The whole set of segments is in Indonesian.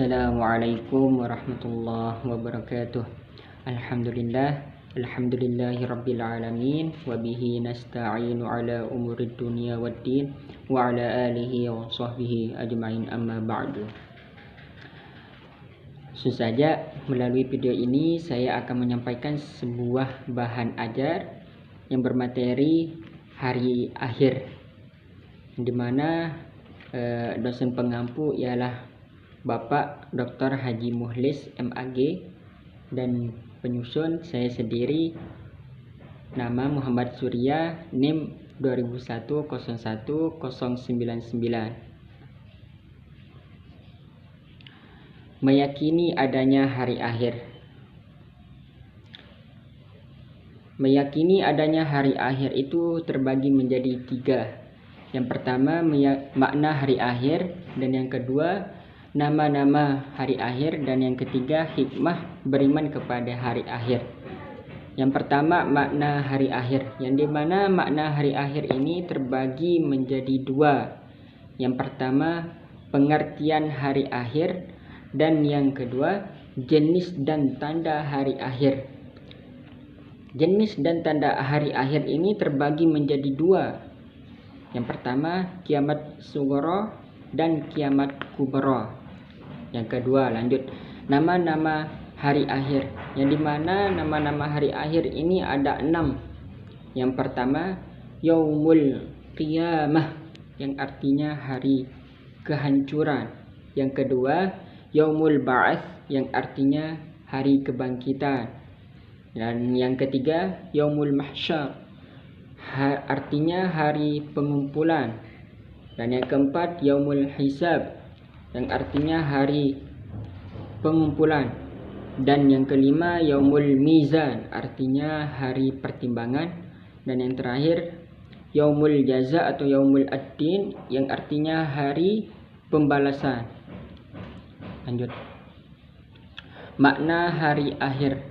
Assalamualaikum warahmatullahi wabarakatuh. Alhamdulillahi rabbil alamin, wabihi nasta'inu ala umurid dunia waddin, wa ala alihi wa sahbihi ajma'in, amma ba'du. Saja melalui video ini saya akan menyampaikan sebuah bahan ajar yang bermateri hari akhir, di mana dosen pengampu ialah Bapak Dr. Haji Mukhlis MAG, dan penyusun saya sendiri, nama Muhammad Surya, NIM 2001010099. Meyakini adanya hari akhir. Meyakini adanya hari akhir itu terbagi menjadi 3. Yang pertama makna hari akhir, dan yang kedua nama-nama hari akhir, dan yang ketiga hikmah beriman kepada hari akhir. Yang pertama makna hari akhir, yang dimana makna hari akhir ini terbagi menjadi 2. Yang pertama pengertian hari akhir, dan yang kedua jenis dan tanda hari akhir. Jenis dan tanda hari akhir ini terbagi menjadi 2. Yang pertama kiamat sughra dan kiamat kubra. Yang kedua, lanjut, nama-nama hari akhir, yang dimana nama-nama hari akhir ini ada 6. Yang pertama yaumul qiyamah, yang artinya hari kehancuran. Yang kedua yaumul ba'ats, yang artinya hari kebangkitan. Dan yang ketiga yaumul mahsyar, artinya hari pengumpulan. Dan yang keempat yaumul hisab, yang artinya hari pengumpulan. Dan yang kelima yaumul mizan, artinya hari pertimbangan. Dan yang terakhir yaumul jaza atau yaumul ad-din, yang artinya hari pembalasan. Lanjut, makna hari akhir.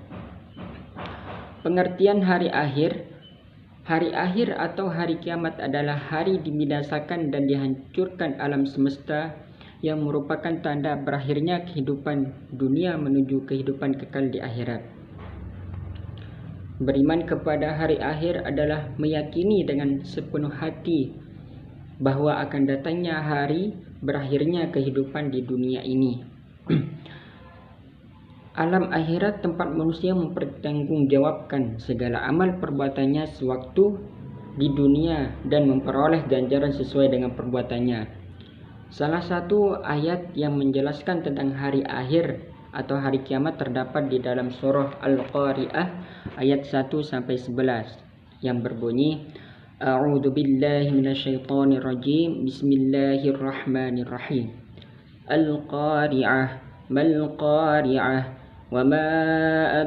Pengertian hari akhir. Hari akhir atau hari kiamat adalah hari dibinasakan dan dihancurkan alam semesta, yang merupakan tanda berakhirnya kehidupan dunia menuju kehidupan kekal di akhirat. Beriman kepada hari akhir adalah meyakini dengan sepenuh hati bahwa akan datangnya hari berakhirnya kehidupan di dunia ini. Alam akhirat tempat manusia mempertanggungjawabkan segala amal perbuatannya sewaktu di dunia dan memperoleh ganjaran sesuai dengan perbuatannya. Salah satu ayat yang menjelaskan tentang hari akhir atau hari kiamat terdapat di dalam surah Al-Qari'ah ayat 1-11 yang berbunyi, A'udzu billahi minasyaitonir rajim. Bismillahirrahmanirrahim. Al-Qari'ah mal Qari'ah wa ma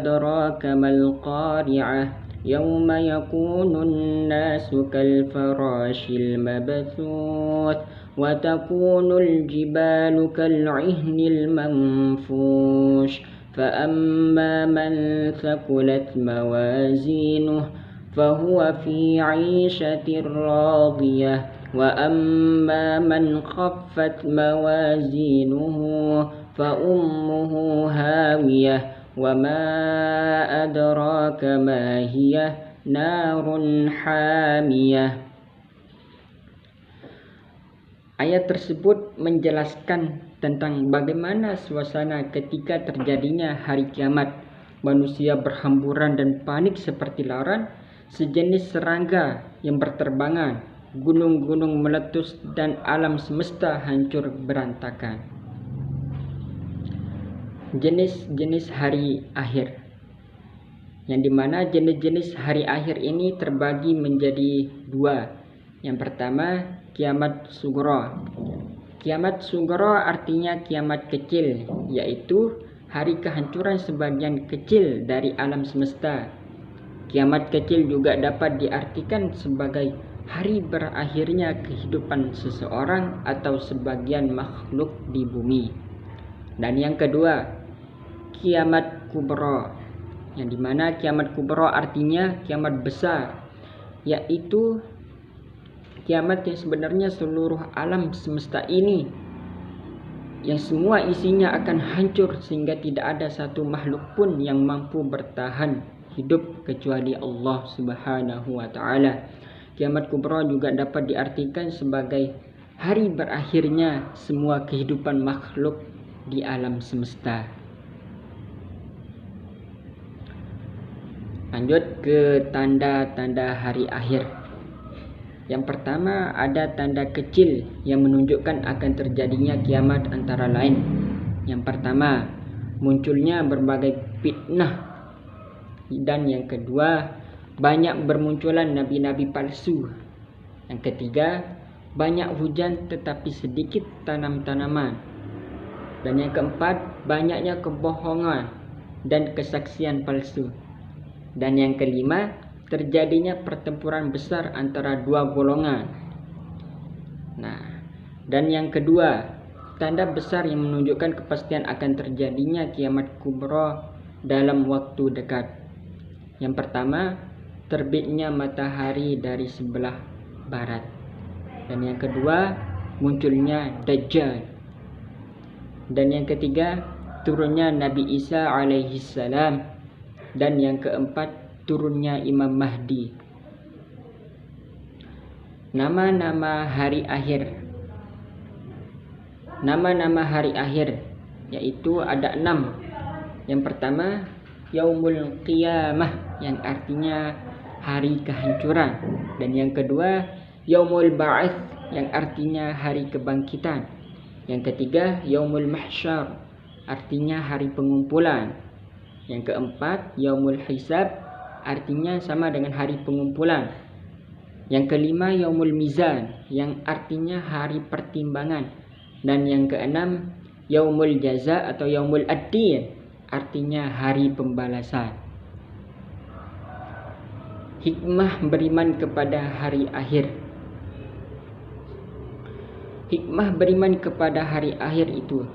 adraka mal Qari'ah yawma yakunun nasu kal farashil mabthuth wa takunul jibalu kal 'ihnil manfush fa amma man thaqulat mawazinuhu fahuwa fi 'ishatir radiyah wa amma man khaffat mawazinuhu fa ummuhu hawiyah wa ma adraka ma hiya narun hamiyah. Ayat tersebut menjelaskan tentang bagaimana suasana ketika terjadinya hari kiamat. Manusia berhamburan dan panik seperti laran, sejenis serangga yang berterbangan, gunung-gunung meletus, dan alam semesta hancur berantakan. Jenis-jenis hari akhir, yang dimana jenis-jenis hari akhir ini terbagi menjadi 2. Yang pertama kiamat sughra. Kiamat sughra artinya kiamat kecil, yaitu hari kehancuran sebagian kecil dari alam semesta. Kiamat kecil juga dapat diartikan sebagai hari berakhirnya kehidupan seseorang atau sebagian makhluk di bumi. Dan yang kedua kiamat kubra, yang dimana kiamat kubra artinya kiamat besar, yaitu kiamat yang sebenarnya seluruh alam semesta ini yang semua isinya akan hancur sehingga tidak ada satu makhluk pun yang mampu bertahan hidup kecuali Allah Subhanahu wa taala. Kiamat kubra juga dapat diartikan sebagai hari berakhirnya semua kehidupan makhluk di alam semesta. Lanjut ke tanda-tanda hari akhir. Yang pertama, ada tanda kecil yang menunjukkan akan terjadinya kiamat antara lain. Yang pertama, munculnya berbagai fitnah. Dan yang kedua, banyak bermunculan nabi-nabi palsu. Yang ketiga, banyak hujan tetapi sedikit tanam-tanaman. Dan yang keempat, banyaknya kebohongan dan kesaksian palsu. Dan yang kelima, terjadinya pertempuran besar antara dua golongan. Nah, dan yang kedua, tanda besar yang menunjukkan kepastian akan terjadinya kiamat kubra dalam waktu dekat. Yang pertama, terbitnya matahari dari sebelah barat. Dan yang kedua, munculnya Dajjal. Dan yang ketiga, turunnya Nabi Isa alaihi salam. Dan yang keempat, turunnya Imam Mahdi. Nama-nama hari akhir. Nama-nama hari akhir yaitu ada 6. Yang pertama, Yaumul Qiyamah yang artinya hari kehancuran. Dan yang kedua, Yaumul Ba'ats yang artinya hari kebangkitan. Yang ketiga, Yaumul Mahsyar artinya hari pengumpulan. Yang keempat, Yaumul Hisab artinya sama dengan hari pengumpulan. Yang kelima, Yaumul Mizan yang artinya hari pertimbangan. Dan yang keenam, Yaumul Jaza atau Yaumul Ad-Din artinya hari pembalasan. Hikmah beriman kepada hari akhir. Hikmah beriman kepada hari akhir itu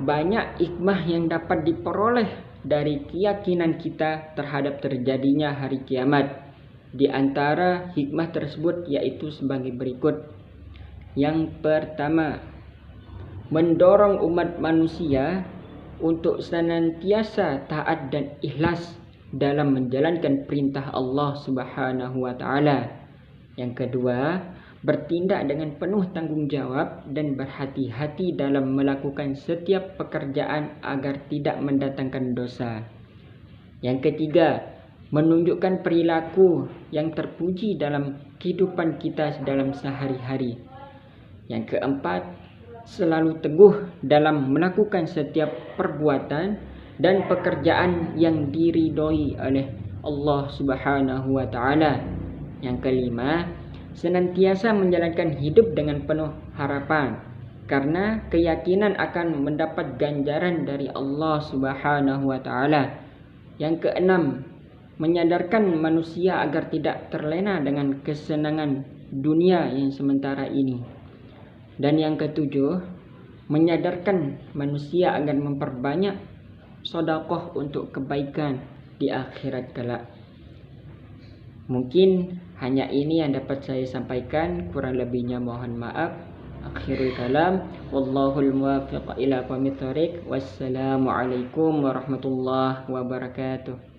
banyak hikmah yang dapat diperoleh dari keyakinan kita terhadap terjadinya hari kiamat. Di antara hikmah tersebut yaitu sebagai berikut. Yang pertama, mendorong umat manusia untuk senantiasa taat dan ikhlas dalam menjalankan perintah Allah Subhanahu wa taala. Yang kedua, bertindak dengan penuh tanggung jawab dan berhati-hati dalam melakukan setiap pekerjaan agar tidak mendatangkan dosa. Yang ketiga, menunjukkan perilaku yang terpuji dalam kehidupan kita dalam sehari-hari. Yang keempat, selalu teguh dalam melakukan setiap perbuatan dan pekerjaan yang diridhoi oleh Allah Subhanahu wa taala. Yang kelima, senantiasa menjalankan hidup dengan penuh harapan karena keyakinan akan mendapat ganjaran dari Allah Subhanahu wa taala. Yang keenam, menyadarkan manusia agar tidak terlena dengan kesenangan dunia yang sementara ini. Dan yang ketujuh, menyadarkan manusia agar memperbanyak sedekah untuk kebaikan di akhirat kelak. Mungkin hanya ini yang dapat saya sampaikan, kurang lebihnya mohon maaf. Akhirul kalam, wallahul muwaffiq ila aqwamit thoriq. Wassalamualaikum warahmatullahi wabarakatuh.